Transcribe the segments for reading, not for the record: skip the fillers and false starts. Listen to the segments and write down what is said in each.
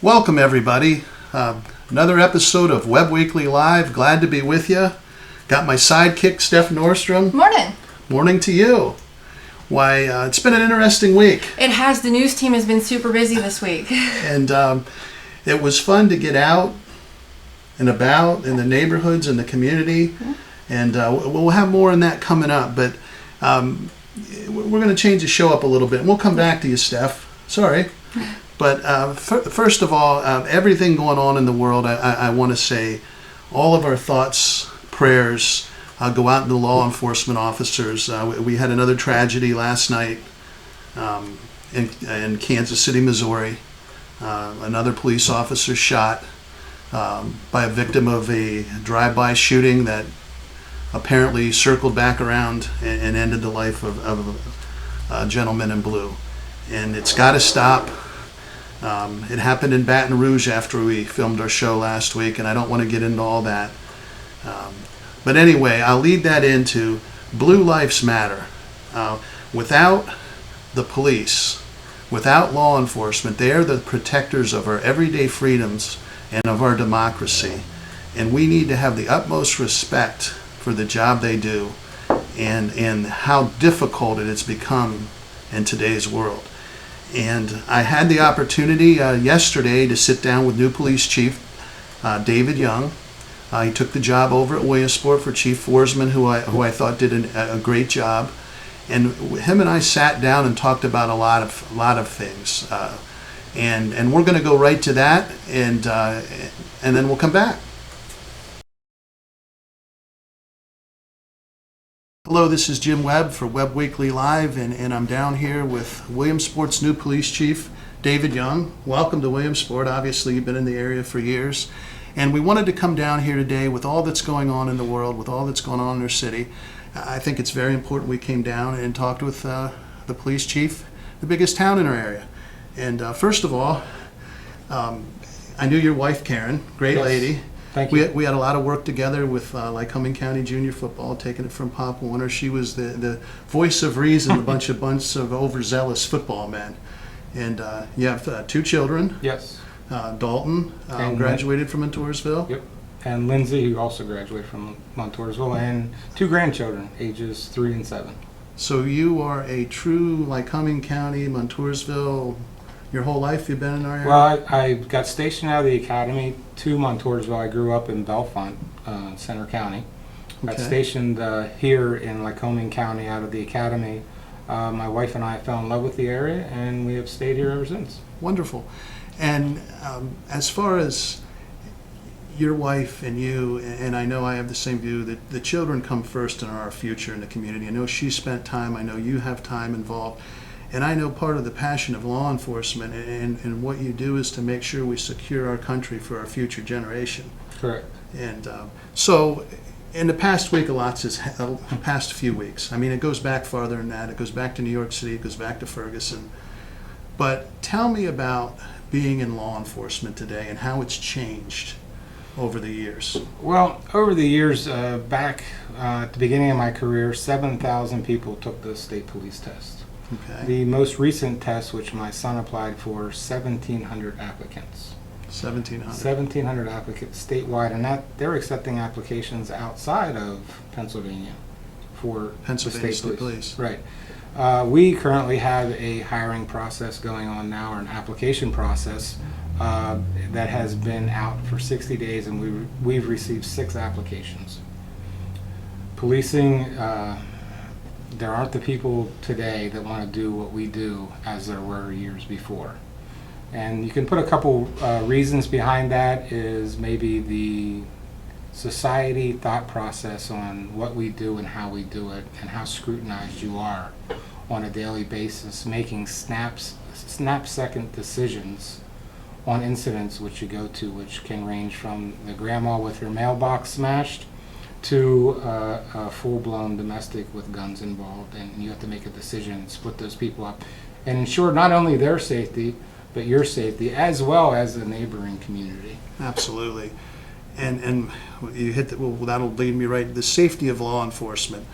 Welcome, everybody. Another episode of Webb Weekly Live. Glad to be with you. Got my sidekick, Steph Nordstrom. Morning. Morning to you. Why, it's been an interesting week. It has. The news team has been super busy this week. And it was fun to get out and about in the neighborhoods and the community. Mm-hmm. And we'll have more on that coming up. But we're going to change the show up a little bit. And we'll come back to you, Steph. Sorry. But first of all, everything going on in the world, I want to say all of our thoughts, prayers go out to the law enforcement officers. We had another tragedy last night in Kansas City, Missouri. Another police officer shot by a victim of a drive-by shooting that apparently circled back around and ended the life of a gentleman in blue. And it's got to stop. It happened in Baton Rouge after we filmed our show last week, and I don't want to get into all that. But anyway, I'll lead that into Blue Lives Matter. Without the police, without law enforcement, they are the protectors of our everyday freedoms and of our democracy. And we need to have the utmost respect for the job they do and how difficult it has become in today's world. And I had the opportunity yesterday to sit down with new police chief David Young. He took the job over at Williamsport for Chief Forsman, who I thought did a great job. And him and I sat down and talked about a lot of things. And we're going to go right to that, and then we'll come back. Hello, this is Jim Webb for Webb Weekly Live, and I'm down here with Williamsport's new police chief, David Young. Welcome to Williamsport. Obviously, you've been in the area for years. And we wanted to come down here today with all that's going on in the world, with all that's going on in our city. I think it's very important we came down and talked with the police chief, the biggest town in our area. And first of all, I knew your wife, Karen, great lady. Thank you. We had a lot of work together with Lycoming County Junior Football, taking it from Pop Warner. She was the voice of reason, a bunch of overzealous football men. And you have two children. Yes. Dalton graduated from Montoursville. Yep. And Lindsay, who also graduated from Montoursville, and two grandchildren, ages 3 and 7. So you are a true Lycoming County, Montoursville. Your whole life you've been in our area? Well, I got stationed out of the academy to Montoursville. I grew up in Bellefonte, Center County. Got stationed here in Lycoming County out of the academy. My wife and I fell in love with the area, and we have stayed here ever since. Wonderful. And as far as your wife and you, and I know I have the same view, that the children come first and are our future in the community. I know she spent time, I know you have time involved, and I know part of the passion of law enforcement and what you do is to make sure we secure our country for our future generation. Correct. And so in the past week, past few weeks, I mean, it goes back farther than that. It goes back to New York City, it goes back to Ferguson. But tell me about being in law enforcement today and how it's changed over the years. Well, over the years, back at the beginning of my career, 7,000 people took the state police test. Okay. The most recent test, which my son applied for, 1,700 applicants. 1,700. 1,700 applicants statewide, and they're accepting applications outside of Pennsylvania for Pennsylvania the state police. Right. We currently have a hiring process going on now, or an application process that has been out for 60 days, and we've received 6 applications. Policing, there aren't the people today that want to do what we do as there were years before. And you can put a couple reasons behind that. Is maybe the society thought process on what we do and how we do it and how scrutinized you are on a daily basis, making snap-second decisions on incidents which you go to, which can range from the grandma with her mailbox smashed to a full-blown domestic with guns involved, and you have to make a decision and split those people up and ensure not only their safety but your safety as well as the neighboring community. Absolutely. And you hit that. Well, that'll lead me right to the safety of law enforcement.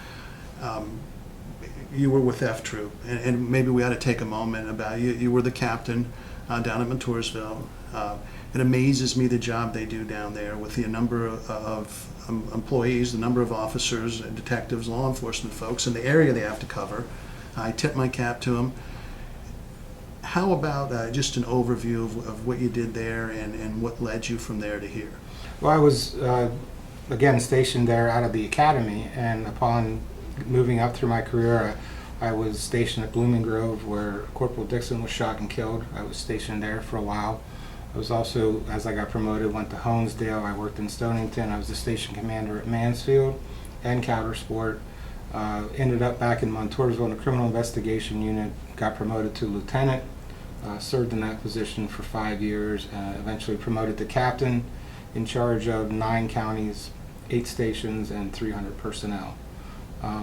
you were with F Troop, and maybe we ought to take a moment about you. You were the captain down at Montoursville. It amazes me the job they do down there with the number of employees, the number of officers, detectives, law enforcement folks, and the area they have to cover. I tip my cap to them. How about just an overview of what you did there and what led you from there to here? Well, I was, again, stationed there out of the academy, and upon moving up through my career, I was stationed at Blooming Grove, where Corporal Dixon was shot and killed. I was stationed there for a while. I was also, as I got promoted, went to Honesdale. I worked in Stonington. I was the station commander at Mansfield and Coudersport. Ended up back in Montoursville in the criminal investigation unit. Got promoted to lieutenant. Served in that position for 5 years. Eventually promoted to captain, in charge of 9 counties, 8 stations, and 300 personnel.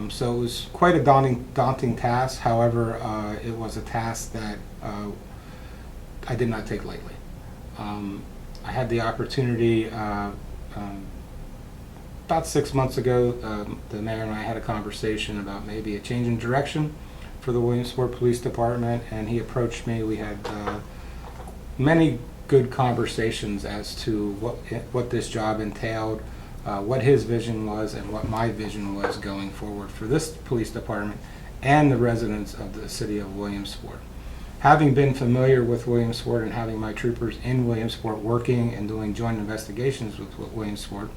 So it was quite a daunting task. However, it was a task that I did not take lightly. I had the opportunity about 6 months ago. The mayor and I had a conversation about maybe a change in direction for the Williamsport Police Department, and he approached me. We had many good conversations as to what this job entailed, what his vision was, and what my vision was going forward for this police department and the residents of the city of Williamsport. Having been familiar with Williamsport and having my troopers in Williamsport working and doing joint investigations with Williamsport,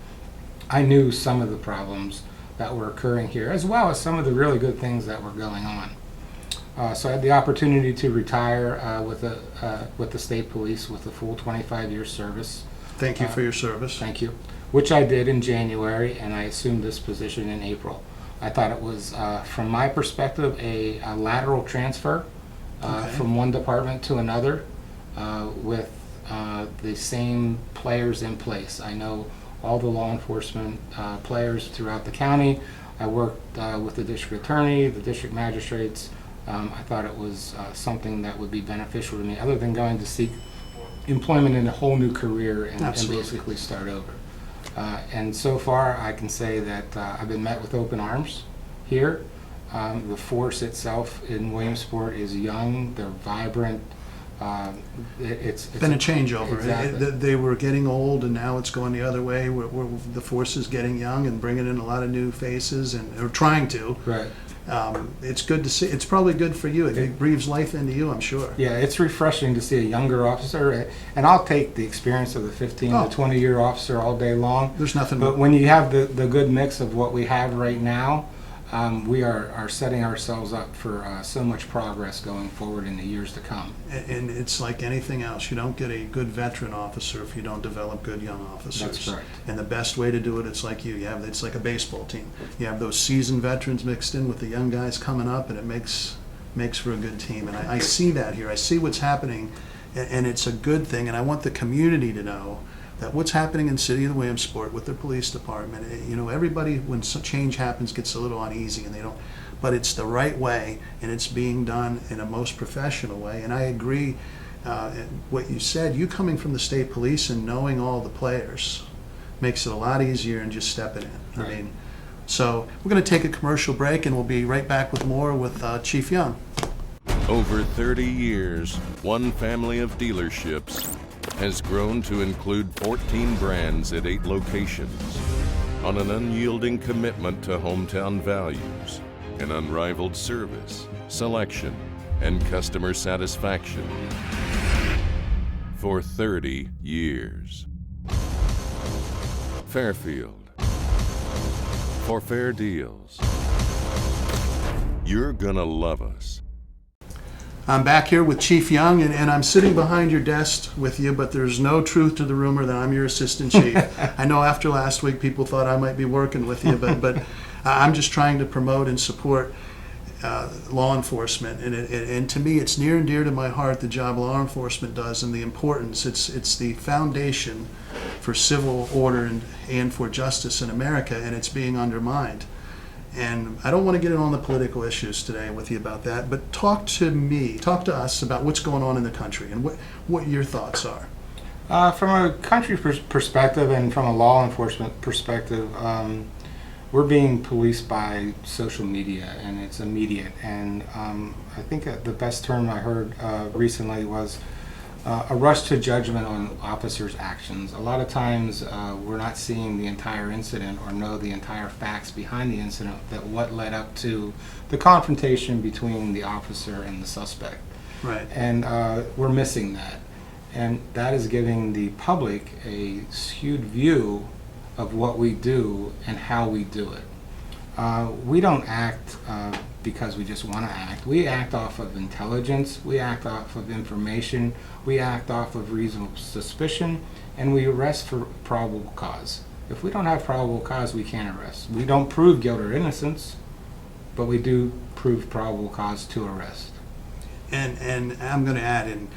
I knew some of the problems that were occurring here, as well as some of the really good things that were going on. So I had the opportunity to retire with the state police with a full 25-year service. Thank you for your service. Thank you. Which I did in January, and I assumed this position in April. I thought it was, from my perspective, a lateral transfer from one department to another with the same players in place. I know all the law enforcement players throughout the county. I worked with the district attorney, the district magistrates. I thought it was something that would be beneficial to me, other than going to seek employment in a whole new career and basically start over. And so far, I can say that I've been met with open arms here. The force itself in Williamsport is young, they're vibrant. It's been a changeover. Exactly. They were getting old, and now it's going the other way. The force is getting young and bringing in a lot of new faces, and or trying to. Right. It's good to see. It's probably good for you. It breathes life into you, I'm sure. Yeah, it's refreshing to see a younger officer, and I'll take the experience of the 15 to 20-year officer all day long. There's nothing. But when you have the good mix of what we have right now, we are setting ourselves up for so much progress going forward in the years to come. And it's like anything else. You don't get a good veteran officer if you don't develop good young officers. That's correct. And the best way to do it, it's like it's like a baseball team. You have those seasoned veterans mixed in with the young guys coming up, and it makes for a good team. And I see that here. I see what's happening, and it's a good thing. And I want the community to know that what's happening in the city of Williamsport with their police department, everybody, when change happens, gets a little uneasy, and they don't, but it's the right way, and it's being done in a most professional way. And I agree what you said. You coming from the state police and knowing all the players makes it a lot easier than just stepping in. Right. So we're going to take a commercial break, and we'll be right back with more with Chief Young. Over 30 years, one family of dealerships has grown to include 14 brands at 8 locations on an unyielding commitment to hometown values and unrivaled service, selection, and customer satisfaction for 30 years. Fairfield, for fair deals. You're gonna love us. I'm back here with Chief Young, and I'm sitting behind your desk with you, but there's no truth to the rumor that I'm your assistant chief. I know after last week people thought I might be working with you, but I'm just trying to promote and support law enforcement. And to me, it's near and dear to my heart, the job law enforcement does and the importance. It's the foundation for civil order and for justice in America, and it's being undermined. And I don't want to get in on the political issues today with you about that, but talk to us about what's going on in the country and what your thoughts are. From a country perspective and from a law enforcement perspective, we're being policed by social media, and it's immediate. And I think the best term I heard recently was a rush to judgment on officers' actions. A lot of times we're not seeing the entire incident or know the entire facts behind the incident, that what led up to the confrontation between the officer and the suspect. Right. And we're missing that. And that is giving the public a skewed view of what we do and how we do it. We don't act because we just want to act. We act off of intelligence, we act off of information, we act off of reasonable suspicion, and we arrest for probable cause. If we don't have probable cause, we can't arrest. We don't prove guilt or innocence, but we do prove probable cause to arrest. And I'm going to add in,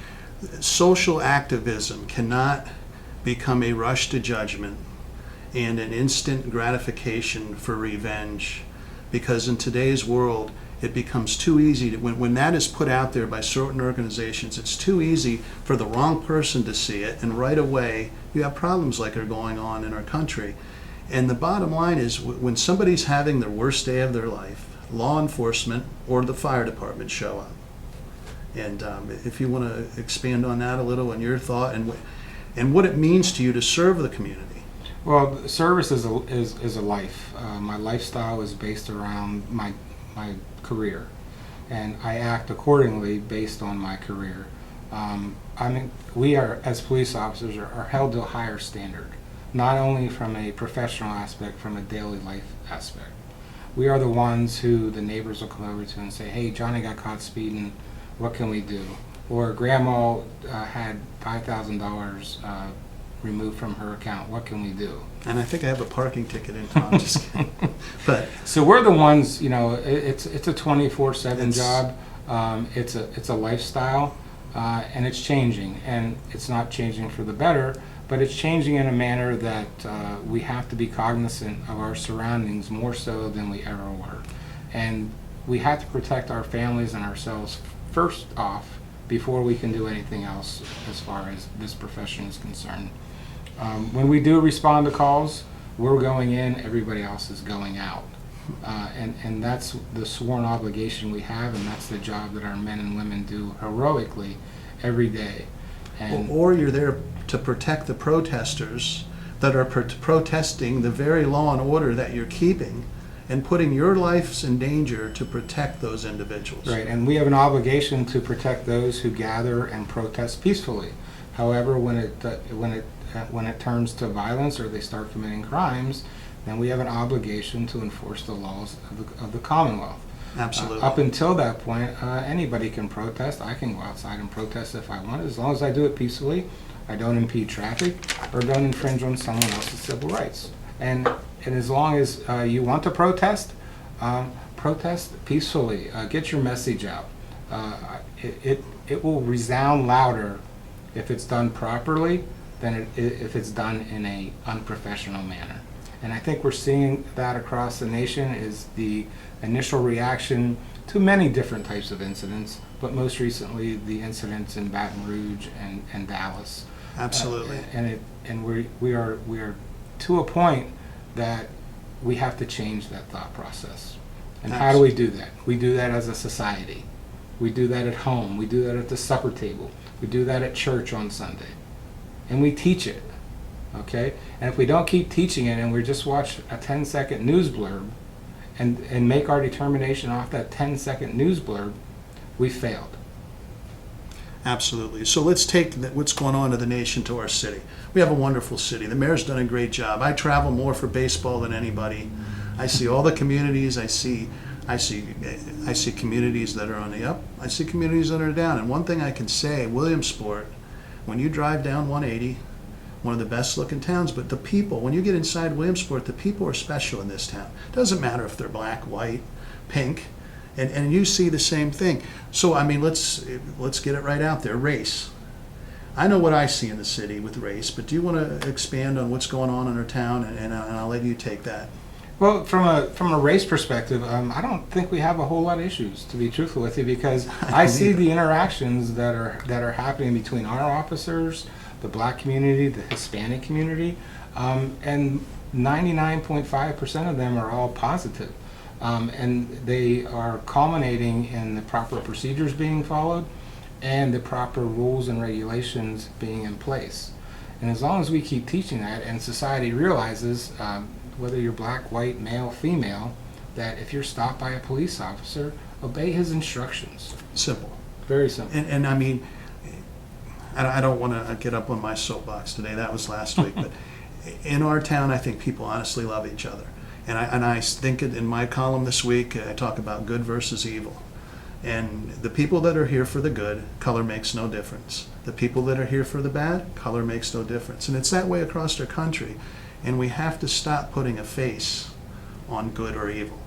social activism cannot become a rush to judgment and an instant gratification for revenge, because in today's world it becomes too easy to, when that is put out there by certain organizations, it's too easy for the wrong person to see it, and right away you have problems like are going on in our country. And the bottom line is, when somebody's having their worst day of their life, law enforcement or the fire department show up. And if you want to expand on that a little and your thought and what it means to you to serve the community. Well, service is a life. My lifestyle is based around my career, and I act accordingly based on my career. We are, as police officers, are held to a higher standard, not only from a professional aspect, from a daily life aspect. We are the ones who the neighbors will come over to and say, "Hey, Johnny got caught speeding. What can we do?" Or Grandma had $5,000 removed from her account. What can we do? And I think I have a parking ticket in town. Just kidding. But so we're the ones. It's a 24/7 It's- job. It's a lifestyle, and it's changing. And it's not changing for the better, but it's changing in a manner that we have to be cognizant of our surroundings more so than we ever were, and we have to protect our families and ourselves first off before we can do anything else as far as this profession is concerned. When we do respond to calls, we're going in, everybody else is going out. And that's the sworn obligation we have, and that's the job that our men and women do heroically every day. And or you're there to protect the protesters that are protesting the very law and order that you're keeping, and putting your lives in danger to protect those individuals. right, and we have an obligation to protect those who gather and protest peacefully. However, when it turns to violence or they start committing crimes, then we have an obligation to enforce the laws of the Commonwealth. Absolutely. Up until that point, anybody can protest. I can go outside and protest if I want, as long as I do it peacefully. I don't impede traffic or don't infringe on someone else's civil rights. And as long as you want to protest, protest peacefully. Get your message out. It will resound louder if it's done properly than if it's done in a unprofessional manner. And I think we're seeing that across the nation, is the initial reaction to many different types of incidents, but most recently the incidents in Baton Rouge and Dallas. Absolutely. And we are to a point that we have to change that thought process. And how do we do that? We do that as a society. We do that at home. We do that at the supper table. We do that at church on Sunday. And we teach it. Okay? And if we don't keep teaching it and we just watch a 10-second news blurb and make our determination off that 10-second news blurb, we failed. Absolutely. So let's take what's going on in the nation to our city. We have a wonderful city. The mayor's done a great job. I travel more for baseball than anybody. I see all the communities. I see communities that are on the up. I see communities that are down. And one thing I can say, Williamsport, when you drive down 180, one of the best looking towns, but the people, when you get inside Williamsport, the people are special in this town. Doesn't matter if they're black, white, pink, and you see the same thing. So I mean, let's get it right out there. Race. I know what I see in the city with race, but do you want to expand on what's going on in our town, and I'll let you take that. Well, from a race perspective, I don't think we have a whole lot of issues, to be truthful with you, because I see the interactions that are happening between our officers, the black community, the Hispanic community, and 99.5% of them are all positive. And they are culminating in the proper procedures being followed and the proper rules and regulations being in place. And as long as we keep teaching that and society realizes, whether you're black, white, male, female, that if you're stopped by a police officer, obey his instructions. Simple. Very simple. And I mean, I don't want to get up on my soapbox today. That was last week. But in our town, I think people honestly love each other. And I think it in my column this week, I talk about good versus evil. And the people that are here for the good, color makes no difference. The people that are here for the bad, color makes no difference. And it's that way across our country. And we have to stop putting a face on good or evil.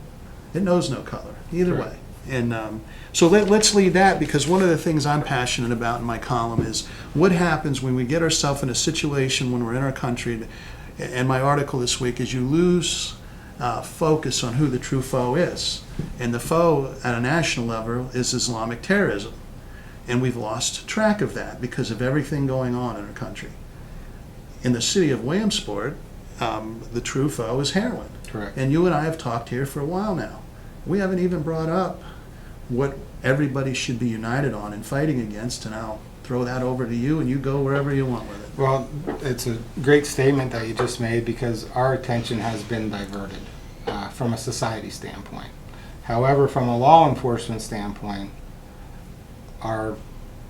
It knows no color, either Right. way. And so let's lead that, because one of the things I'm passionate about in my column is what happens when we get ourselves in a situation when we're in our country. And my article this week is you lose focus on who the true foe is. And the foe at a national level is Islamic terrorism. And we've lost track of that because of everything going on in our country. In the city of Williamsport, the true foe is heroin. Correct. And you and I have talked here for a while now. We haven't even brought up what everybody should be united on and fighting against, and I'll throw that over to you, and you go wherever you want with it. Well, it's a great statement that you just made, because our attention has been diverted from a society standpoint. However, from a law enforcement standpoint, our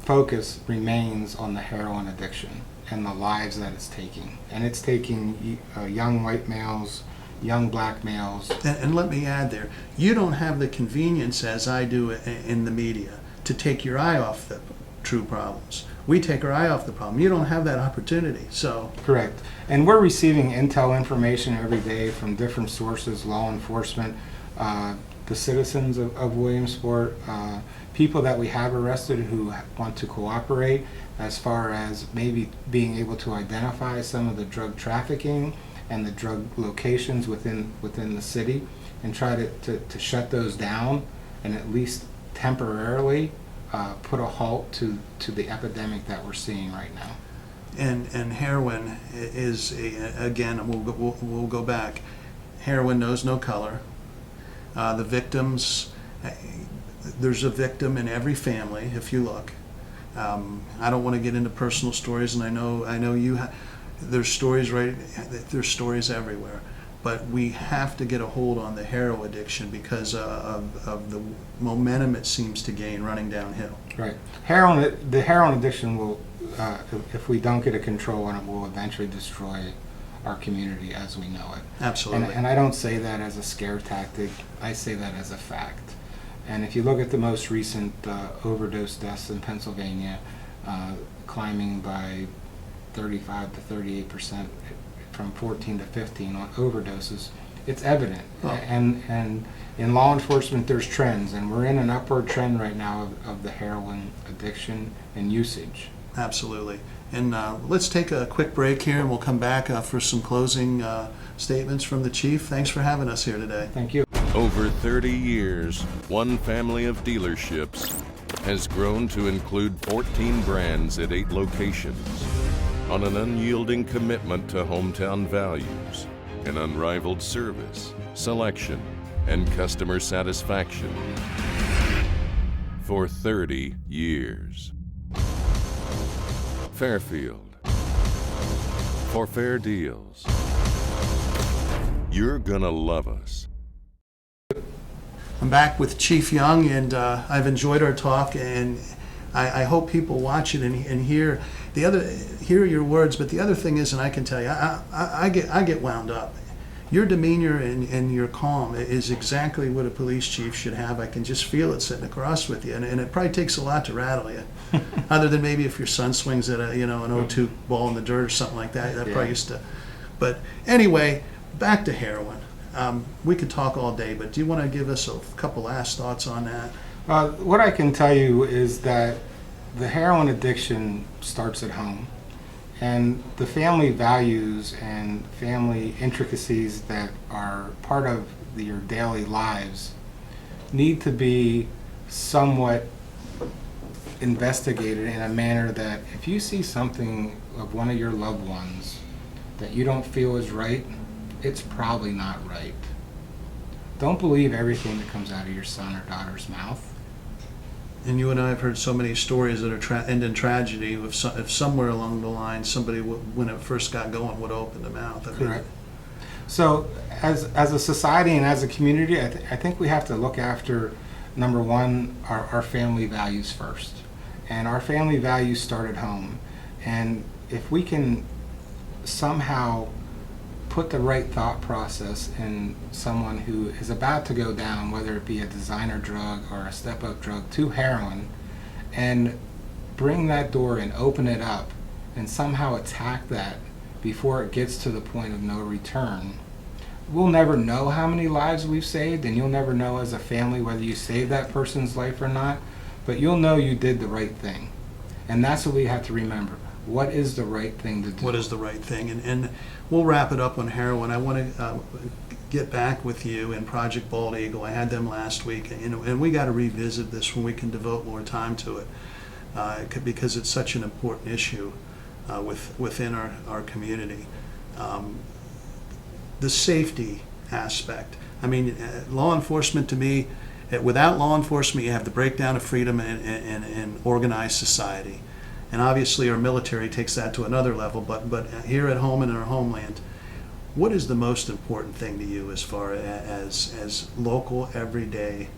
focus remains on the heroin addiction and the lives that it's taking. And it's taking young white males, young black males. And let me add there, you don't have the convenience, as I do in the media, to take your eye off the true problems. We take our eye off the problem. You don't have that opportunity. So Correct. And we're receiving intel information every day from different sources, law enforcement, the citizens of Williamsport, people that we have arrested who want to cooperate, as far as maybe being able to identify some of the drug trafficking and the drug locations within the city, and try to shut those down and at least temporarily put a halt to the epidemic that we're seeing right now. and heroin is again, we'll go back. Heroin knows no color. The victims, there's a victim in every family if you look. I don't want to get into personal stories, and I know you. There's stories there's stories everywhere, but we have to get a hold on the heroin addiction because of the momentum it seems to gain running downhill. Right. The heroin addiction will, if we don't get a control on it, will eventually destroy our community as we know it. Absolutely. And I don't say that as a scare tactic. I say that as a fact. And if you look at the most recent overdose deaths in Pennsylvania, climbing by 35 to 38% from 14 to 15 on overdoses, it's evident. Oh. And in law enforcement, there's trends, and we're in an upward trend right now of the heroin addiction and usage. Absolutely. And let's take a quick break here, and we'll come back for some closing statements from the chief. Thanks for having us here today. Thank you. Over 30 years, one family of dealerships has grown to include 14 brands at 8 locations. On an unyielding commitment to hometown values, an unrivaled service, selection, and customer satisfaction for 30 years. Fairfield, for fair deals. You're gonna love us. I'm back with Chief Young, and I've enjoyed our talk, and I hope people watch it and hear your words. But the other thing is, and I can tell you, I get wound up. Your demeanor and your calm is exactly what a police chief should have. I can just feel it sitting across with you, and it probably takes a lot to rattle you. Other than maybe if your son swings at an 0-2 ball in the dirt or something like that. That probably used to. But anyway, back to heroin. We could talk all day, but do you want to give us a couple last thoughts on that? What I can tell you is that the heroin addiction starts at home, and the family values and family intricacies that are part of your daily lives need to be somewhat investigated in a manner that if you see something of one of your loved ones that you don't feel is right, it's probably not right. Don't believe everything that comes out of your son or daughter's mouth. And you and I have heard so many stories that are end in tragedy. If somewhere along the line somebody, when it first got going, would open the mouth. I mean, Correct. So as a society and as a community, I think we have to look after, number one, our family values first. And our family values start at home. And if we can somehow put the right thought process in someone who is about to go down, whether it be a designer drug or a step-up drug, to heroin, and bring that door and open it up and somehow attack that before it gets to the point of no return, we'll never know how many lives we've saved, and you'll never know as a family whether you saved that person's life or not, but you'll know you did the right thing. And that's what we have to remember. What is the right thing to do? What is the right thing? And we'll wrap it up on heroin. I want to get back with you in Project Bald Eagle. I had them last week, and we got to revisit this when we can devote more time to it, because it's such an important issue within our community. The safety aspect. I mean, law enforcement, to me, without law enforcement, you have the breakdown of freedom and organized society. And obviously our military takes that to another level, but here at home in our homeland, what is the most important thing to you as far as local, everyday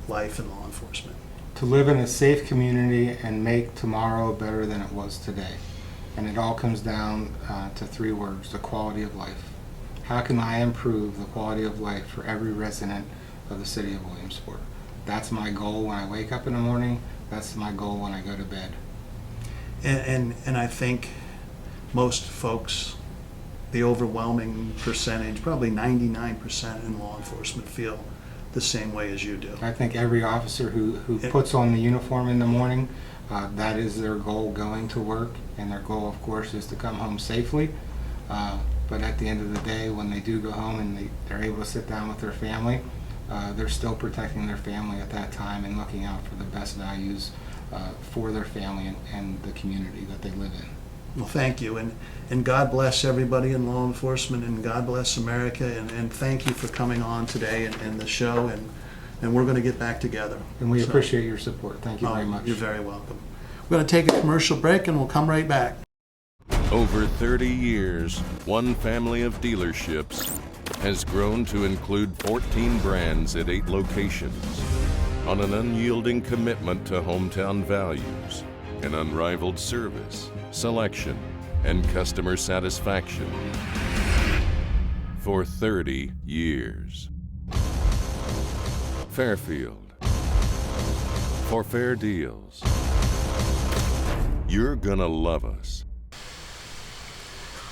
life in law enforcement? To live in a safe community and make tomorrow better than it was today. And it all comes down to three words: the quality of life. How can I improve the quality of life for every resident of the city of Williamsport? That's my goal when I wake up in the morning. That's my goal when I go to bed. And I think most folks, the overwhelming percentage, probably 99% in law enforcement, feel the same way as you do. I think every officer who puts on the uniform in the morning, that is their goal going to work, and their goal, of course, is to come home safely. But at the end of the day, when they do go home and they're able to sit down with their family, they're still protecting their family at that time and looking out for the best values for their family and the community that they live in. Well, thank you, and God bless everybody in law enforcement, and God bless America, and thank you for coming on today and the show, and we're going to get back together. And we appreciate your support. Thank you very much. You're very welcome. We're going to take a commercial break, and we'll come right back. Over 30 years, one family of dealerships has grown to include 14 brands at 8 locations, on an unyielding commitment to hometown values, and unrivaled service, selection, and customer satisfaction for 30 years. Fairfield, for fair deals. You're gonna love us.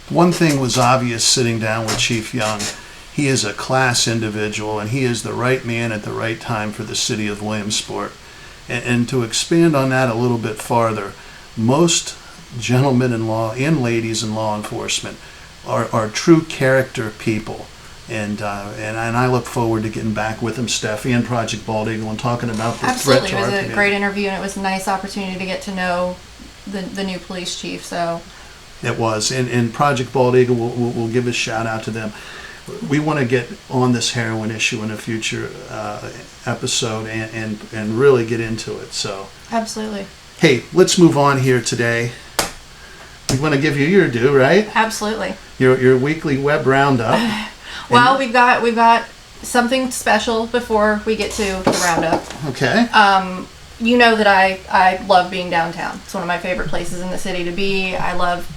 One thing was obvious sitting down with Chief Young. He is a class individual, and he is the right man at the right time for the city of Williamsport. And to expand on that a little bit farther, most gentlemen in law and ladies in law enforcement are true character people. And I look forward to getting back with him, Steffi, and Project Bald Eagle, and talking about the threat Absolutely. to It our was a community. great interview, and it was a nice opportunity to get to know the new police chief. So It was, and Project Bald Eagle, we'll give a shout out to them. We want to get on this heroin issue in a future episode and really get into it. So, absolutely, hey, let's move on here today. We want to give you your due, right? absolutely. Your weekly web roundup. Well, we've got something special before we get to the roundup. Okay. You know that I love being downtown. It's one of my favorite places in the city to be. I love,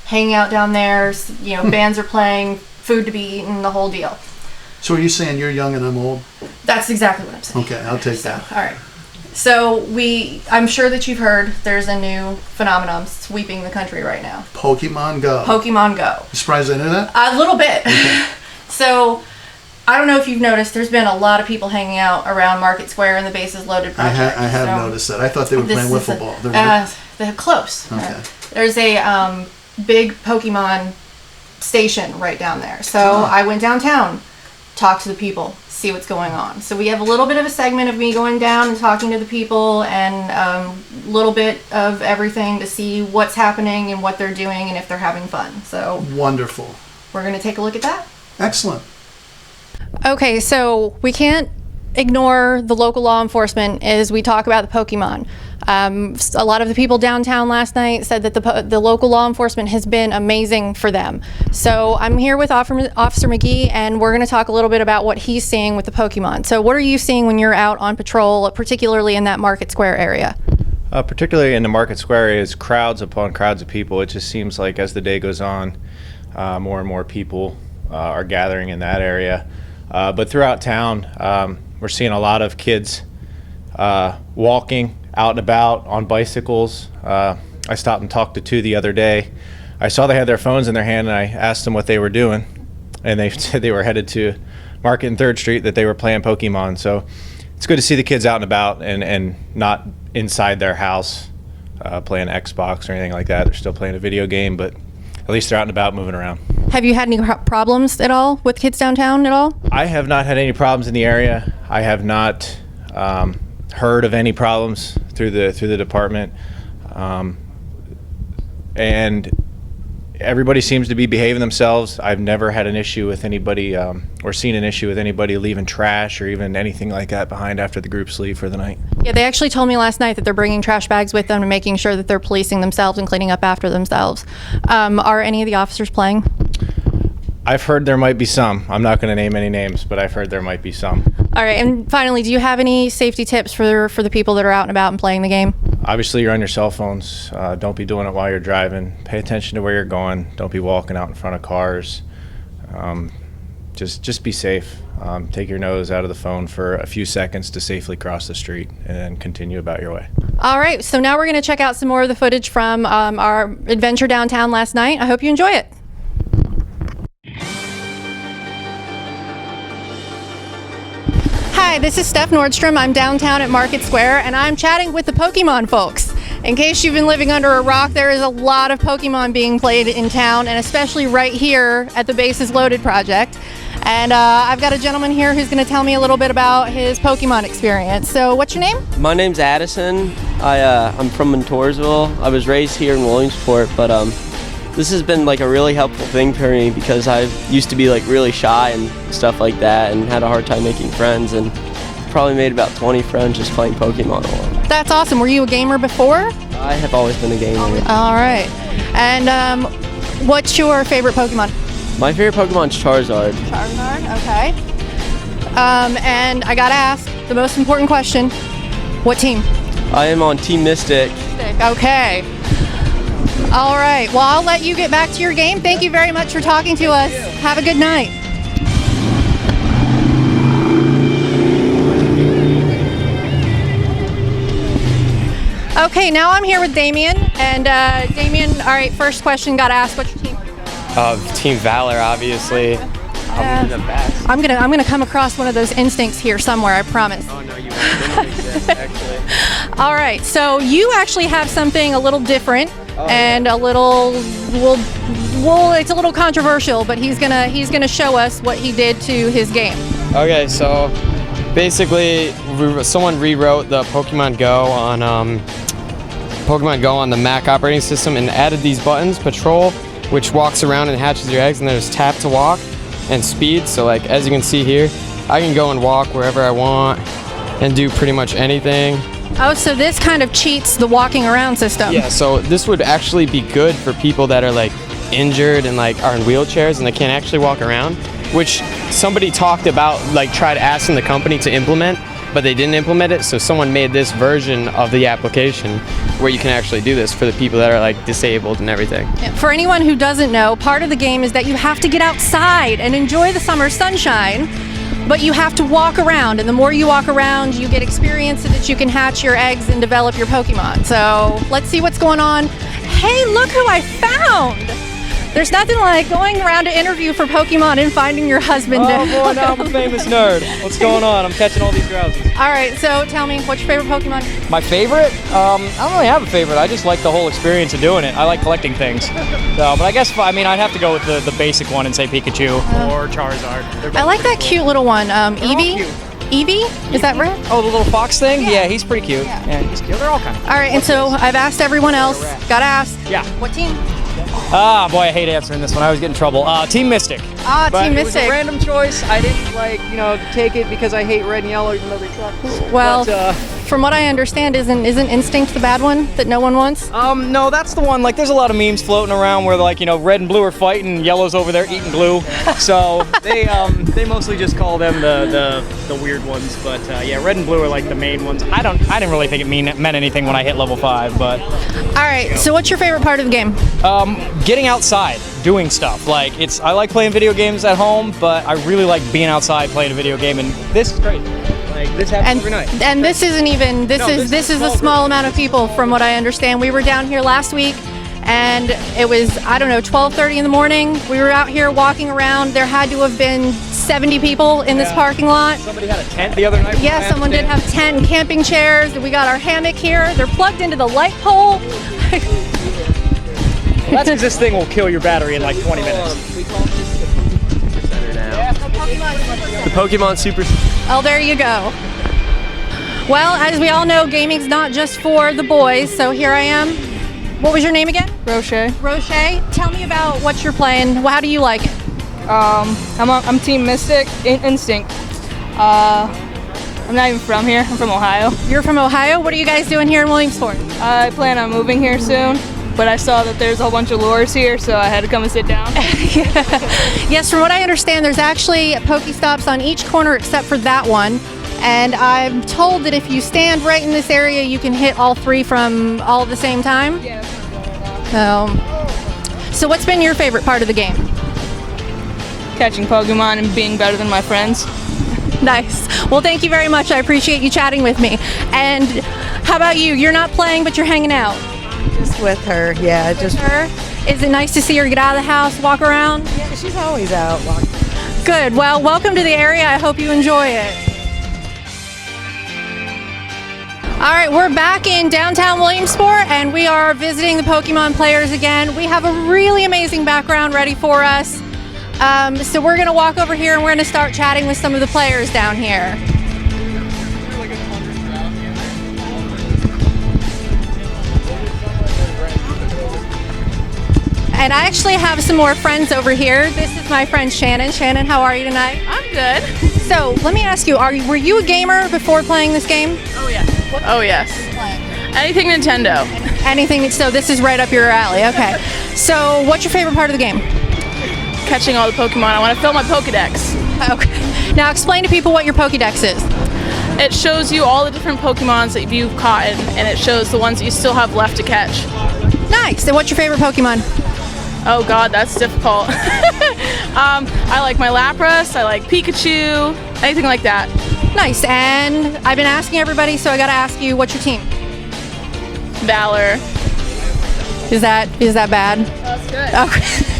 hanging out down there. Bands are playing, food to be eaten, the whole deal. So are you saying you're young and I'm old? That's exactly what I'm saying. Okay, I'll take So, that. all right. So I'm sure that you've heard there's a new phenomenon sweeping the country right now. Pokemon Go. Pokemon Go. You surprised I knew that? A little bit. So I don't know if you've noticed, there's been a lot of people hanging out around Market Square and the Bases Loaded I project. have noticed that. I thought they were This playing is wiffle ball. they're close. Okay. There's a big Pokemon station right down there. So I went downtown, talked to the people, see what's going on. So we have a little bit of a segment of me going down and talking to the people, and a little bit of everything to see what's happening and what they're doing and if they're having fun. So Wonderful. we're going to take a look at that. Excellent. Okay, so we can't ignore the local law enforcement as we talk about the Pokemon. A lot of the people downtown last night said that the local law enforcement has been amazing for them. So I'm here with Officer McGee, and we're going to talk a little bit about what he's seeing with the Pokemon. So what are you seeing when you're out on patrol, particularly in that Market Square area? Particularly in the Market Square area, is crowds upon crowds of people. It just seems like as the day goes on, more and more people are gathering in that area. But throughout town, we're seeing a lot of kids walking out and about on bicycles. I stopped and talked to two the other day. I saw they had their phones in their hand, and I asked them what they were doing, and they said they were headed to Market and 3rd Street, that they were playing Pokemon. So it's good to see the kids out and about and not inside their house playing Xbox or anything like that. They're still playing a video game, but at least they're out and about moving around. Have you had any problems at all with kids downtown at all? I have not had any problems in the area. I have not heard of any problems through the department, and everybody seems to be behaving themselves. I've never had an issue with anybody or seen an issue with anybody leaving trash or even anything like that behind after the groups leave for the night. Yeah, they actually told me last night that they're bringing trash bags with them and making sure that they're policing themselves and cleaning up after themselves. Are any of the officers playing? I've heard there might be some. I'm not going to name any names, but I've heard there might be some. All right, and finally, do you have any safety tips for the people that are out and about and playing the game? Obviously, you're on your cell phones. Don't be doing it while you're driving. Pay attention to where you're going. Don't be walking out in front of cars. Just be safe. Take your nose out of the phone for a few seconds to safely cross the street, and then continue about your way. All right, so now we're going to check out some more of the footage from our adventure downtown last night. I hope you enjoy it. Hi, this is Steph Nordstrom. I'm downtown at Market Square, and I'm chatting with the Pokemon folks. In case you've been living under a rock, there is a lot of Pokemon being played in town, and especially right here at the Bases Loaded project. And I've got a gentleman here who's going to tell me a little bit about his Pokemon experience. So what's your name? My name's Addison. I'm from Montoursville. I was raised here in Williamsport, but this has been like a really helpful thing for me because I used to be like really shy and stuff like that and had a hard time making friends, and probably made about 20 friends just playing Pokemon alone. That's awesome. Were you a gamer before? I have always been a gamer. All right. And what's your favorite Pokemon? My favorite Pokemon's Charizard. Charizard, okay. And I gotta ask the most important question. What team? I am on Team Mystic. Okay. All right. Well, I'll let you get back to your game. Thank you very much for talking to us. Have a good night. Okay, now I'm here with Damien. And Damien, all right, first question, gotta ask, what's your team? Team Valor, obviously. I'll be the best. I'm gonna come across one of those instincts here somewhere, I promise. Oh no, you won't exist, actually. All right, so you actually have something a little different and a little, well, it's a little controversial, but he's gonna show us what he did to his game. Okay, so basically, someone rewrote the Pokemon Go on the Mac operating system and added these buttons: Patrol, which walks around and hatches your eggs, and there's Tap to walk, and Speed. So like as you can see here, I can go and walk wherever I want and do pretty much anything. Oh, so this kind of cheats the walking around system. Yeah, so this would actually be good for people that are like injured and like are in wheelchairs and they can't actually walk around, which somebody talked about, like tried asking the company to implement, but they didn't implement it. So someone made this version of the application where you can actually do this for the people that are like disabled and everything. For anyone who doesn't know, part of the game is that you have to get outside and enjoy the summer sunshine, but you have to walk around, and the more you walk around, you get experience so that you can hatch your eggs and develop your Pokemon. So let's see what's going on. Hey, look who I found! There's nothing like going around to interview for Pokemon and finding your husband. Oh boy, now I'm a famous nerd. What's going on? I'm catching all these drowsies. All right, so tell me, what's your favorite Pokemon? My favorite? I don't really have a favorite. I just like the whole experience of doing it. I like collecting things. So, but I guess, I'd have to go with the basic one and say Pikachu or Charizard. I like that cute little one, Eevee. cute. Eevee? Is that right? Oh, the little fox thing? Yeah, he's pretty cute. Yeah, he's cute. They're all kind of cute. All right, and so I've asked everyone else. Gotta ask. Yeah. What team? Ah, boy, I hate answering this one. I always get in trouble. Team Mystic. Ah, But Team it was a Mystic. random choice. I didn't take it because I hate red and yellow, even though they suck. Well, But, from what I understand, isn't Instinct the bad one that no one wants? no, that's the one. Like, there's a lot of memes floating around where, red and blue are fighting, and yellow's over there eating glue. So they mostly just call them the weird ones. But yeah, red and blue are like the main ones. I didn't really think it meant anything when I hit level 5. But All right. So, what's your favorite part of the game? getting outside, doing stuff. I like playing video games at home, but I really like being outside playing a video game, and this is great. This happens every night. And this isn't even. This is a small amount of people, from what I understand. We were down here last week, and it was 12:30 in the morning. We were out here walking around. There had to have been 70 people in this parking lot. Somebody had a tent the other night. Yeah, someone did have tent and camping chairs. We got our hammock here. They're plugged into the light pole. That's because this thing will kill your battery in like 20 minutes. We call this the Super Center now. The Pokemon Super Center. Oh, there you go. Well, as we all know, gaming's not just for the boys, so here I am. What was your name again? Roche. Roche. Tell me about what you're playing. How do you like it? I'm Team Mystic Instinct. I'm not even from here. I'm from Ohio. You're from Ohio? What are you guys doing here in Williamsport? I plan on moving here soon, but I saw that there's a whole bunch of lures here, so I had to come and sit down. Yes, from what I understand, there's actually Pokestops on each corner except for that one. And I'm told that if you stand right in this area, you can hit all 3 from all at the same time. Yeah, that's what I'm going on. So what's been your favorite part of the game? Catching Pokemon and being better than my friends. Nice. Well, thank you very much. I appreciate you chatting with me. And how about you? You're not playing, but you're hanging out. Just with her, yeah. Just Her? Is it nice to see her get out of the house, walk around? yeah, she's always out walking. Good. Well, welcome to the area. I hope you enjoy it. All right, we're back in downtown Williamsport, and we are visiting the Pokemon players again. We have a really amazing background ready for us. So we're going to walk over here, and we're going to start chatting with some of the players down here. And I actually have some more friends over here. This is my friend Shannon. Shannon, how are you tonight? I'm good. So let me ask you, were you a gamer before playing this game? Oh yeah. Oh yes. Anything Nintendo. Anything, so this is right up your alley, okay. So what's your favorite part of the game? Catching all the Pokemon. I want to fill my Pokedex. Okay. Now explain to people what your Pokedex is. It shows you all the different Pokemons that you've caught, and it shows the ones that you still have left to catch. Nice. And what's your favorite Pokemon? Oh god, that's difficult. I like my Lapras, I like Pikachu, anything like that. Nice. And I've been asking everybody, so I gotta ask you, what's your team? Valor. Is that bad? That's good. Okay.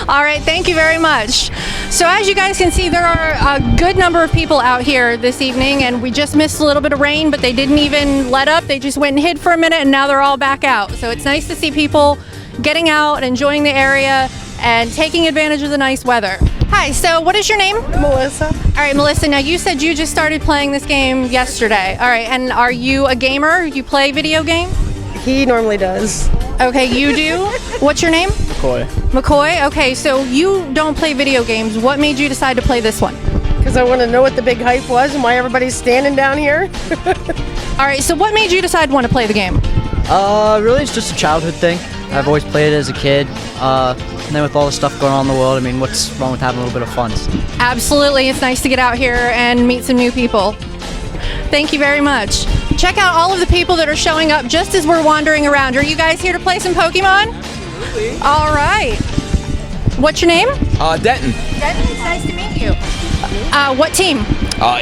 All right, thank you very much. So as you guys can see, there are a good number of people out here this evening, and we just missed a little bit of rain, but they didn't even let up. They just went and hid for a minute, and now they're all back out. So it's nice to see people getting out, enjoying the area, and taking advantage of the nice weather. Hi, so what is your name? Melissa. All right, Melissa, now you said you just started playing this game yesterday. All right, and are you a gamer? You play video games? He normally does. Okay, you do? What's your name? McCoy. McCoy? Okay, so you don't play video games. What made you decide to play this one? Because I want to know what the big hype was and why everybody's standing down here. All right, so what made you decide to want to play the game? Really, it's just a childhood thing. I've always played it as a kid. And then with all the stuff going on in the world, I mean, what's wrong with having a little bit of fun? Absolutely, it's nice to get out here and meet some new people. Thank you very much. Check out all of the people that are showing up just as we're wandering around. Are you guys here to play some Pokemon? Absolutely. All right. What's your name? Denton. Denton, it's nice to meet you. What team?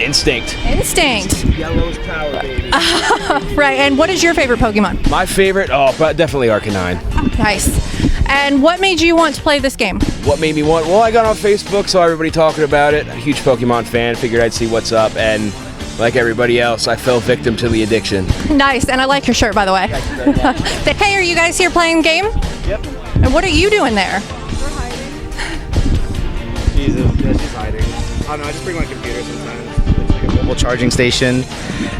Instinct. Instinct. Yellow's power, baby. Right, and what is your favorite Pokemon? My favorite? But definitely Arcanine. Nice. And what made you want to play this game? What made me want? Well, I got on Facebook, saw everybody talking about it. A huge Pokemon fan, figured I'd see what's up, and like everybody else, I fell victim to the addiction. Nice, and I like your shirt, by the way. Hey, are you guys here playing the game? Yep. And what are you doing there? We're hiding. She's hiding. I don't know, I just bring my computer sometimes. It's like a mobile charging station,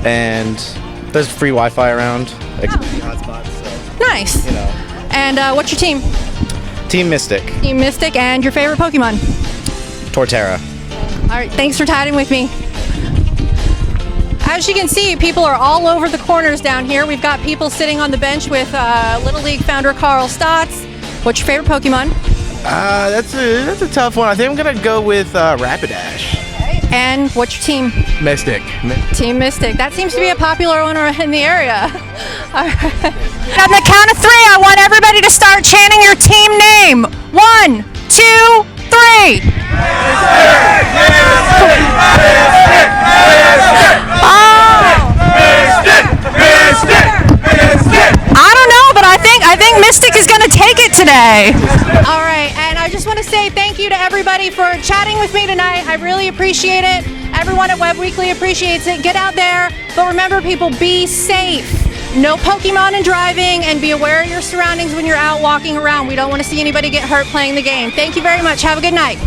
and there's free Wi-Fi around, like hotspots, so. Nice. You know. And what's your team? Team Mystic. Team Mystic. And your favorite Pokemon? Torterra. All right, thanks for chatting with me. As you can see, people are all over the corners down here. We've got people sitting on the bench with Little League founder Carl Stotts. What's your favorite Pokemon? That's a tough one. I think I'm gonna go with Rapidash. Okay. And what's your team? Mystic. Team Mystic. That seems to be a popular one in the area. All right. On the count of 3, I want everybody to start chanting your team name. 1, 2, 3. I don't know, but I think Mystic is going to take it today. All right, and I just want to say thank you to everybody for chatting with me tonight. I really appreciate it. Everyone at Webb Weekly appreciates it. Get out there, but remember, people, be safe. No Pokemon and driving, and be aware of your surroundings when you're out walking around. We don't want to see anybody get hurt playing the game. Thank you very much. Have a good night.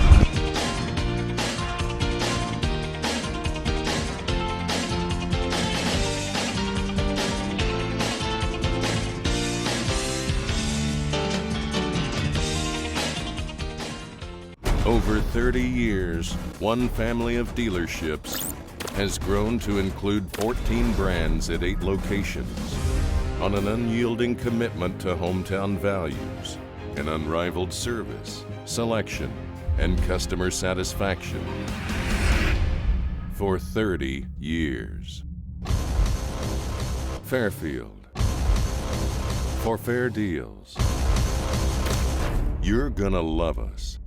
Over 30 years, one family of dealerships has grown to include 14 brands at 8 locations on an unyielding commitment to hometown values and unrivaled service, selection, and customer satisfaction for 30 years. Fairfield, for fair deals. You're gonna love us.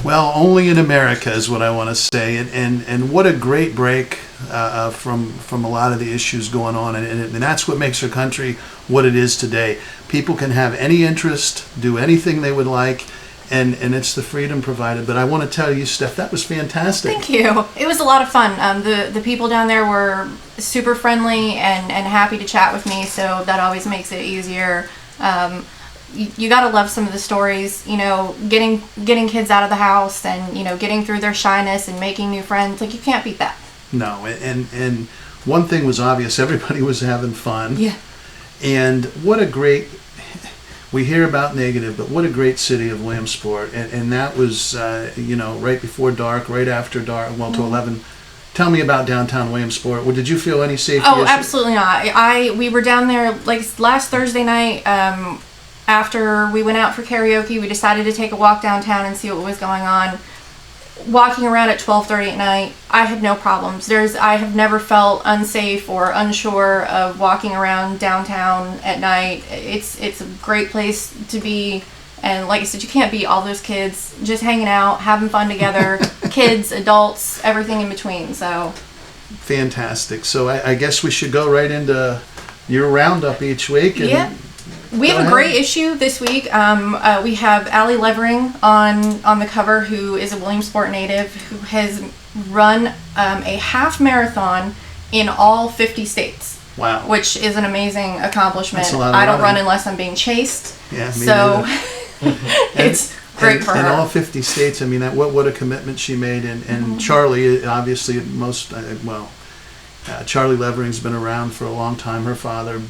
Well, only in America is what I want to say, and what a great break from a lot of the issues going on, and that's what makes our country what it is today. People can have any interest, do anything they would like, and it's the freedom provided. But I want to tell you, Steph, that was fantastic. Thank you. It was a lot of fun. The people down there were super friendly and happy to chat with me, so that always makes it easier. You gotta love some of the stories, getting kids out of the house and, getting through their shyness and making new friends. Like, you can't beat that. No, and one thing was obvious, everybody was having fun. Yeah. And what a great, we hear about negative, but what a great city of Williamsport. And that was, right before dark, right after dark, well, to 11. Tell me about downtown Williamsport. Well, did you feel any safety issues? Absolutely not. We were down there, like, last Thursday night, after we went out for karaoke. We decided to take a walk downtown and see what was going on. Walking around at 12:30 at night, I had no problems. I have never felt unsafe or unsure of walking around downtown at night. It's a great place to be, and like I said, you can't beat all those kids just hanging out, having fun together. Kids, adults, everything in between. So fantastic. So I guess we should go right into your roundup each week. And yeah. We have a great issue this week. We have Allie Levering on the cover, who is a Williamsport native, who has run a half marathon in all 50 states. Wow. Which is an amazing accomplishment. That's a lot of I don't running. run unless I'm being chased. Yeah, me so it's great for her. In all 50 states, I mean, what a commitment she made. And Charlie, obviously, Charlie Levering's been around for a long time. Her father,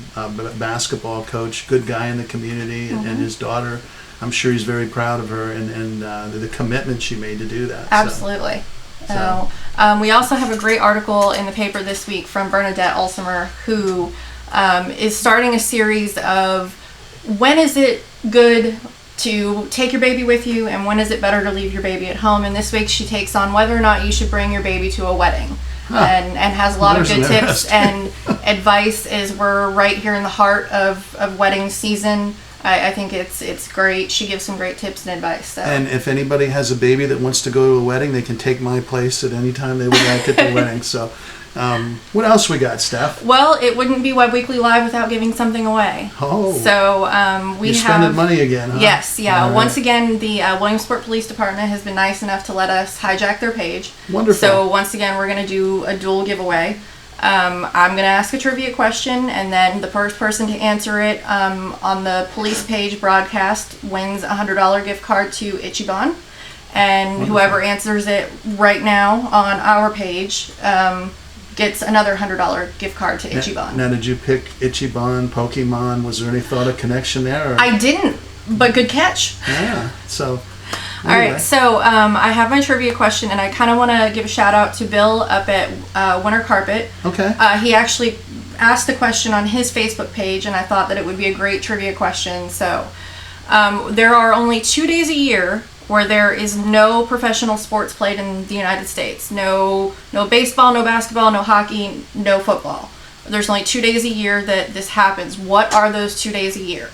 basketball coach, good guy in the community, and his daughter, I'm sure he's very proud of her and the commitment she made to do that. Absolutely. So we also have a great article in the paper this week from Bernadette Ulsimer, who is starting a series of when is it good to take your baby with you and when is it better to leave your baby at home. And this week she takes on whether or not you should bring your baby to a wedding. And has a lot of good tips and advice as we're right here in the heart of wedding season. I think it's great. She gives some great tips and advice. So. And if anybody has a baby that wants to go to a wedding, they can take my place at any time they would like at the wedding. So what else we got, Steph? Well, it wouldn't be Webb Weekly Live without giving something away. Oh. So You're spending money again, huh? Yes, yeah. All Once right. again, the Williamsport Police Department has been nice enough to let us hijack their page. Wonderful. So once again, we're going to do a dual giveaway. I'm going to ask a trivia question, and then the first person to answer it on the police page broadcast wins a $100 gift card to Ichiban. And Wonderful. whoever answers it right now on our page gets another $100 gift card to Ichiban. Now, did you pick Ichiban, Pokemon? Was there any thought of connection there? Or? I didn't, but good catch. Yeah, so... All right, so I have my trivia question, and I kind of want to give a shout out to Bill up at Winter Carpet. Okay. He actually asked the question on his Facebook page, and I thought that it would be a great trivia question. So there are only 2 days a year where there is no professional sports played in the United States. No baseball, no basketball, no hockey, no football. There's only 2 days a year that this happens. What are those 2 days a year?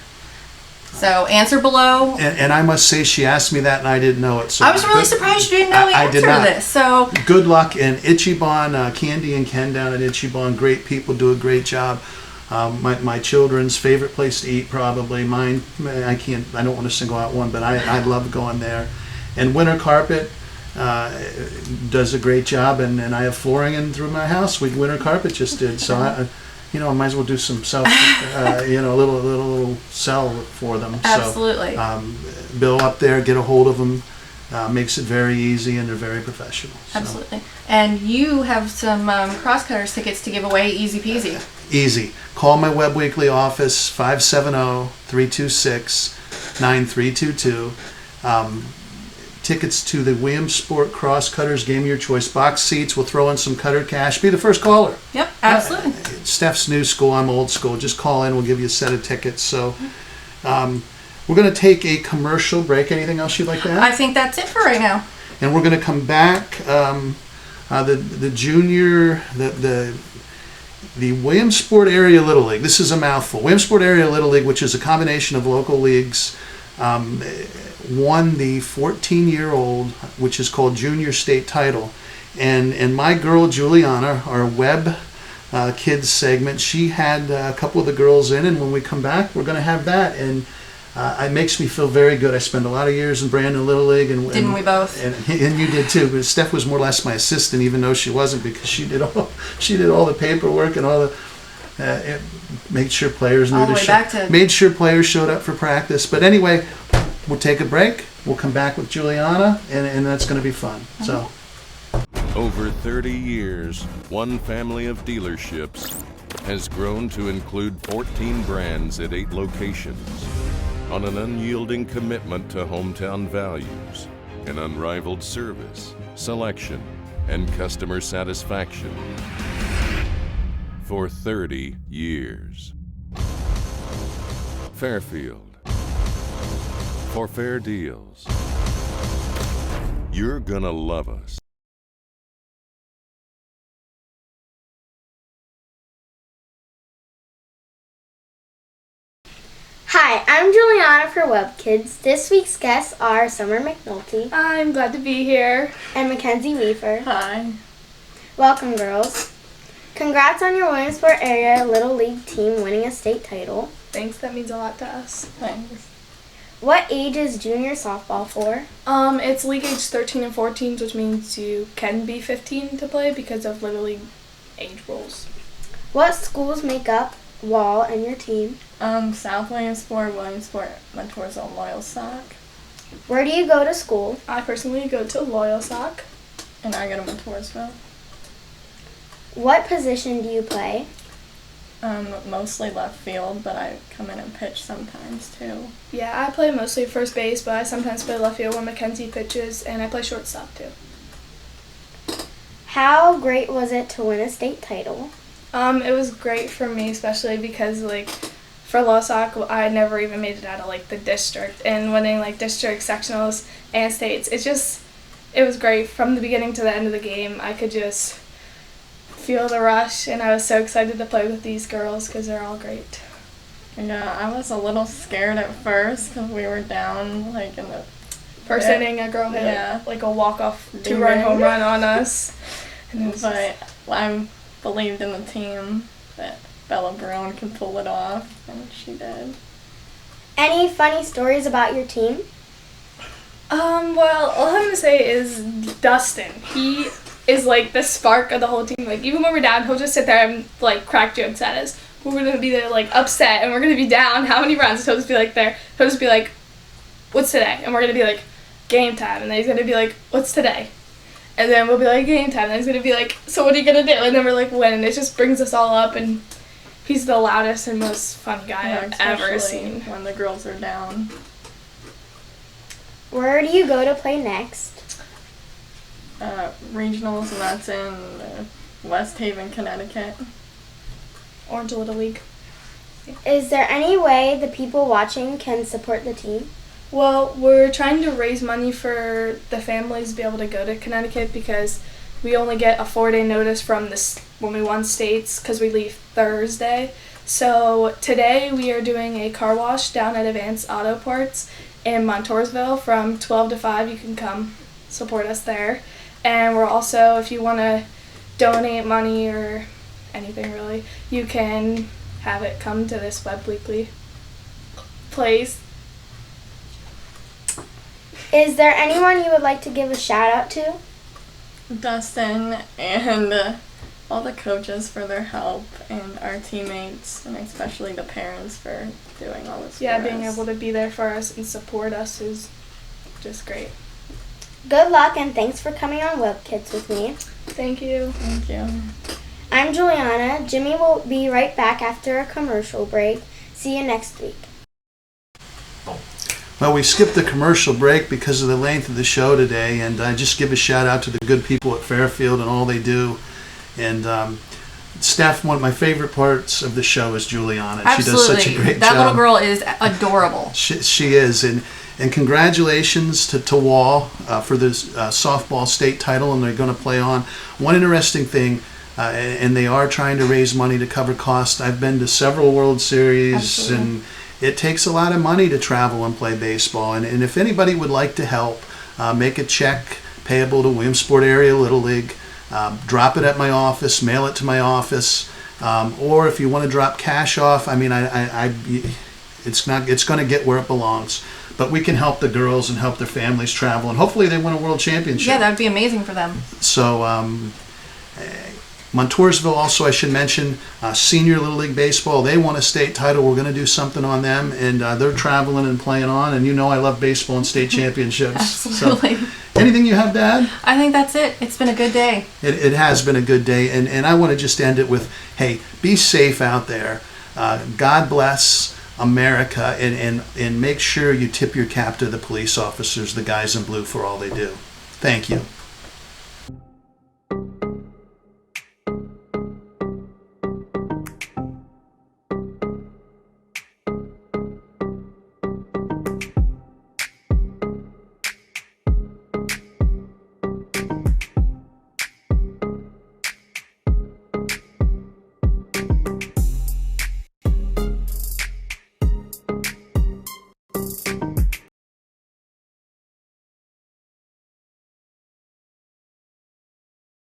So answer below. And I must say, she asked me that, and I didn't know it. So I was really surprised you didn't know the answer to this. So good luck. And Ichiban, Candy and Ken down at Ichiban, great people, do a great job. My children's favorite place to eat, probably mine. I don't want to single out one, but I love going there. And Winter Carpet does a great job, and I have flooring in through my house. Winter Carpet just did. So I might as well do some self, a little sell for them. Absolutely. So, Bill up there, get a hold of them. Makes it very easy, and they're very professional. So. Absolutely. And you have some Crosscutters tickets to give away, easy peasy. Easy. Call my Webb Weekly office, 570-326-9322. Tickets to the Williamsport Crosscutters Game of Your Choice box seats. We'll throw in some Cutter cash. Be the first caller. Yep, absolutely. Steph's new school. I'm old school. Just call in. We'll give you a set of tickets. So we're going to take a commercial break. Anything else you'd like to add? I think that's it for right now. And we're going to come back. The junior, the Williamsport Area Little League. This is a mouthful. Williamsport Area Little League, which is a combination of local leagues, won the 14-year-old, which is called Junior State Title. And my girl Juliana, our Webb Kids segment, she had a couple of the girls in, and when we come back, we're going to have that. And it makes me feel very good. I spent a lot of years in Brandon Little League, and didn't we both? And you did too. But Steph was more or less my assistant, even though she wasn't, because she did all the paperwork and all the made sure players knew to show. Made sure players showed up for practice. But anyway, we'll take a break. We'll come back with Juliana, and that's going to be fun. Mm-hmm. So. Over 30 years, one family of dealerships has grown to include 14 brands at 8 locations. On an unyielding commitment to hometown values, an unrivaled service, selection, and customer satisfaction for 30 years. Fairfield. For fair deals. You're gonna love us. Hi, I'm Juliana for Webb Kids. This week's guests are Summer McNulty. I'm glad to be here. And Mackenzie Weaver. Hi. Welcome, girls. Congrats on your Williamsport Area Little League team winning a state title. Thanks, that means a lot to us. Thanks. What age is junior softball for? It's league age 13 and 14, which means you can be 15 to play because of Little League age rules. What schools make up Wall and your team? South Williamsport, Montoursville, Loyalsock. Where do you go to school? I personally go to Loyalsock. And I go to Montoursville. What position do you play? Mostly left field, but I come in and pitch sometimes too. Yeah, I play mostly first base, but I sometimes play left field when Mackenzie pitches, and I play shortstop too. How great was it to win a state title? It was great for me, especially because for Loyalsock, I never even made it out of the district, and winning district sectionals and states, it was great from the beginning to the end of the game. I could just feel the rush, and I was so excited to play with these girls because they're all great. Yeah, I was a little scared at first because we were down in the first inning. A girl hit a walk-off 2-run home run on us. But I believed in the team that Bella Brown could pull it off, and she did. Any funny stories about your team? Well, all I'm going to say is Dustin. He is the spark of the whole team. Even when we're down, he'll just sit there and crack jokes at us. We're going to be there upset, and we're going to be down how many runs? He'll just be there. He'll just be what's today? And we're going to be game time. And then he's going to be what's today? And then we'll be like, game time. And he's going to be like, so what are you going to do? And then we're like, when? And it just brings us all up. And he's the loudest and most fun guy I've ever seen. When the girls are down. Where do you go to play next? Regionals, and that's in West Haven, Connecticut. Orange Little League. Is there any way the people watching can support the team? Well, we're trying to raise money for the families to be able to go to Connecticut because we only get a 4-day notice from this when we won states because we leave Thursday. So today we are doing a car wash down at Advanced Auto Parts in Montoursville from 12 to 5. You can come support us there. And we're also, if you want to donate money or anything really, you can have it come to this Webb Weekly place. Is there anyone you would like to give a shout out to? Dustin and all the coaches for their help, and our teammates, and especially the parents for doing all this. Yeah, for being us. able to be there for us and support us is just great. Good luck and thanks for coming on Webb Kids with me. Thank you. Thank you. I'm Juliana. Jimmy will be right back after a commercial break. See you next week. Well, we skipped the commercial break because of the length of the show today, and I just give a shout out to the good people at Fairfield and all they do. And Steph, one of my favorite parts of the show is Juliana. Absolutely. She does such a great that job. little girl is adorable. She is, and congratulations to Wall for this softball state title, and they're going to play on. One interesting thing, and they are trying to raise money to cover costs. I've been to several World Series, Absolutely. and it takes a lot of money to travel and play baseball. And if anybody would like to help, make a check payable to Williamsport Area Little League. Drop it at my office, mail it to my office, or if you want to drop cash off, I mean, it's going to get where it belongs. But we can help the girls and help their families travel, and hopefully they win a world championship. Yeah, that would be amazing for them. So, Montoursville also, I should mention, Senior Little League Baseball, they won a state title. We're going to do something on them, and they're traveling and playing on, and you know I love baseball and state championships. Absolutely. So, anything you have to add? I think that's it. It's been a good day. It has been a good day, and I want to just end it with, hey, be safe out there. God bless America, and make sure you tip your cap to the police officers, the guys in blue, for all they do. Thank you.